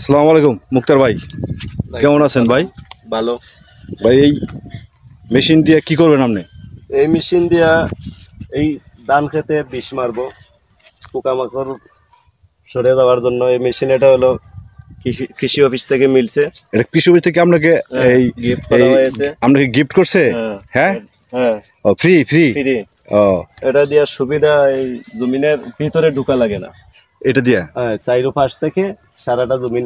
আসসালামু আলাইকুম মুক্তার ভাই, কেমন আছেন ভাই? ভালো ভাই, এই মেশিন দিয়ে কি করবেন আপনি? এই মেশিন দিয়া এই ধান খেতে বিষ মারবো, পোকামাকড় সরে যাওয়ার জন্য। এই মেশিন এটা হলো কৃষি অফিস থেকে মিলছে। এটা কৃষি অফিস থেকে আপনাকে এই গিফট করা হয়েছে। আপনাকে গিফট করছে? হ্যাঁ হ্যাঁ, ও ফ্রি ফ্রি ফ্রি। ও এটা দিয়া সুবিধা, এই জমিনের ভিতরে ঢোকা লাগে না। এটা দিয়া চাইরো পাশ থেকে সারাটা জমিন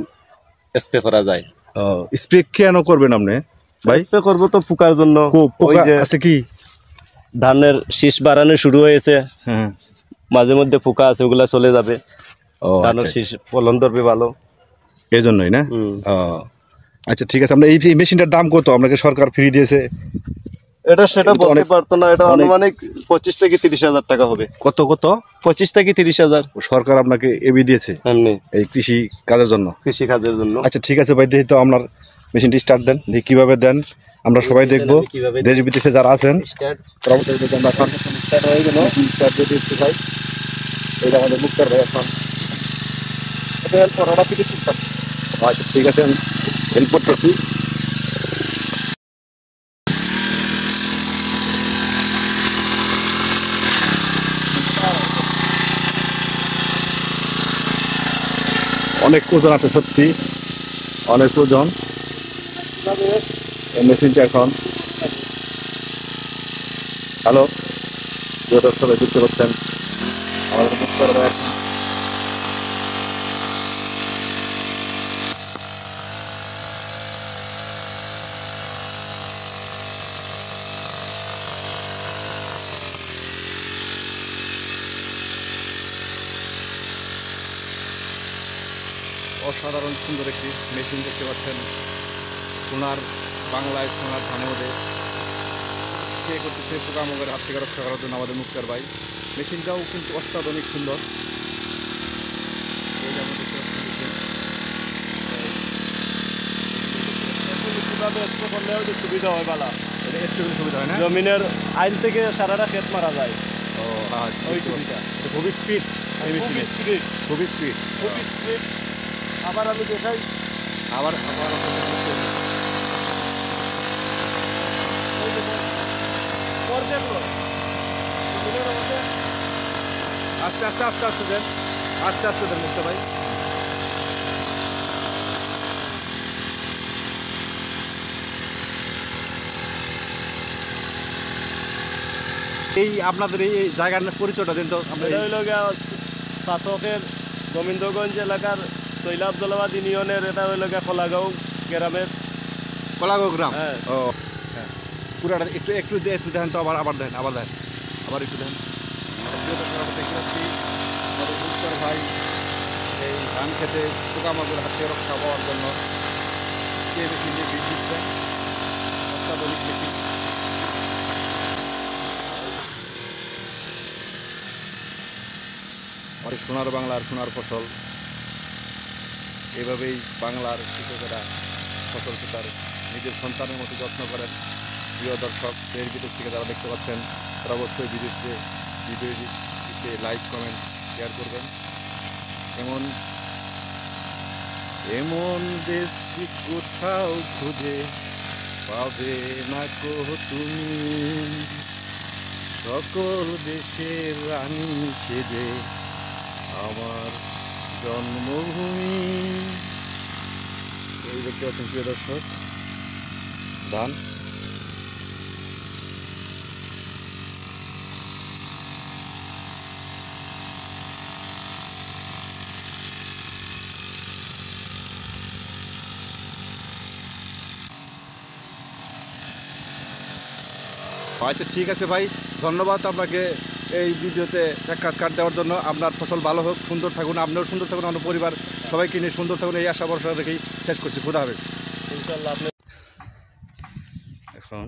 স্প্রে করা যায়। ও স্প্রে কেন করবেন আপনি ভাই? স্প্রে করবো তো পোকার জন্য। ওই পোকা যে আছে কি? ধানের শীষ বাড়ানো শুরু হয়েছে, হ্যাঁ, মাঝে মধ্যে পোকা আছে, ওগুলা চলে যাবে। ও ধানের শীষ ফলন ধরবে ভালো, এই জন্যই না? ও আচ্ছা, ঠিক আছে। আমরা এই মেশিনটার দাম কত? আপনাকে সরকার ফ্রি দিয়েছে? এটা সেটা বলতে পারতো না। এটা আনুমানিক 25 থেকে 30,000 টাকা হবে। কত কত? 25 থেকে 30,000 সরকার আপনাকে এবি দিয়েছে এমনি এই কৃষি কাজের জন্য? কৃষি কাজের জন্য। আচ্ছা, ঠিক আছে ভাই, দেখি তো আপনার মেশিনটি স্টার্ট দেন, দেখি কিভাবে দেন। আমরা সবাই দেখবো, দেশ বিদেশে যারা আছেন। স্টার্ট হয়ে গেল। স্টার্ট দিয়ে দিচ্ছি ভাই। এটা আমাদের মুক্তার ভাই এখন। আচ্ছা, ঠিক আছে, আমি হেল্প করতেছি। অনেক ওজন আছে, সত্যি অনেক ওজন এই মেশিনটা এখন। হ্যালো, সবাই বুঝতে পারছেন আমাদের মুক্তার ভাই এখন অসাধারণ সুন্দর একটি মেশিন দেখতে পাচ্ছেন। সোনার বাংলায় সোনার ধানের মধ্যে স্প্রে করতেছে পোকামাকড়ের হাত থেকে রক্ষা করার জন্য আমাদের মুক্তার ভাই। মেশিনটাও কিন্তু অত্যাধুনিক সুন্দর। এই যে আমরা দেখতে পাচ্ছি সুবিধা হয় ভালো। এটা একটু সুবিধা হয় না? জমিনের আইল থেকে সারাটা ক্ষেত মারা যায়। ও হ্যাঁ, ওই সুবিধা। খুবই স্পিড, খুবই স্পিড। আবার আমি দেখাই। আবার আবার আস্তে আস্তে আস্তে আস্তে দেন, আস্তে আস্তে দেন মুক্তা ভাই। এই আপনাদের এই জায়গার পরিচয়টা দিন তো। এটা হইল শাসকের গোবিন্দগঞ্জ এলাকার শৈলাব আব্দুল্লাবাদ ইউনিয়নের। এটা হইল কলাগাঁও গ্রামের। কলাগাঁও গ্রাম? হ্যাঁ। ও হ্যাঁ, পুরাটা একটু একটু একটু দেখেন তো, আবার আবার দেখেন, আবার দেখেন, আবার একটু দেখেন। দেখতে পাচ্ছি আমাদের মুক্তার ভাই এই ধান খেতে পোকামাকড়ের হাত থেকে রক্ষা পাওয়ার জন্য যে মেশিন দিয়ে বীজ দিচ্ছে, অত্যাধুনিক মেশিন। আমাদের সোনার বাংলার সোনার ফসল, এভাবেই বাংলার কৃষকেরা ফসল তার নিজের সন্তানের মতো যত্ন করেন। প্রিয় দর্শক, দেশ বিদেশ থেকে যারা দেখতে পাচ্ছেন তারা অবশ্যই ভিডিওটিতে লাইক কমেন্ট শেয়ার করবেন। এমন দেশ কি কোথাও খুঁজে পাবে না কো তুমি, সকল দেশের রানী সেজে আমার জন্মভূমি। এই দেখতে পাচ্ছেন প্রিয় দর্শক, ধান। আচ্ছা, ঠিক আছে ভাই, ধন্যবাদ আপনাকে এই ভিডিওতে কাট দেওয়ার জন্য। আপনার ফসল ভালো হোক, সুন্দর থাকুন, আপনিও সুন্দর থাকুন, আপনার পরিবার সবাইকে নিয়ে সুন্দর থাকুন, এই আশা ভরসা রেখেই শেষ করছি। খুদা হাফেজ। ইনশাআল্লাহ। এখন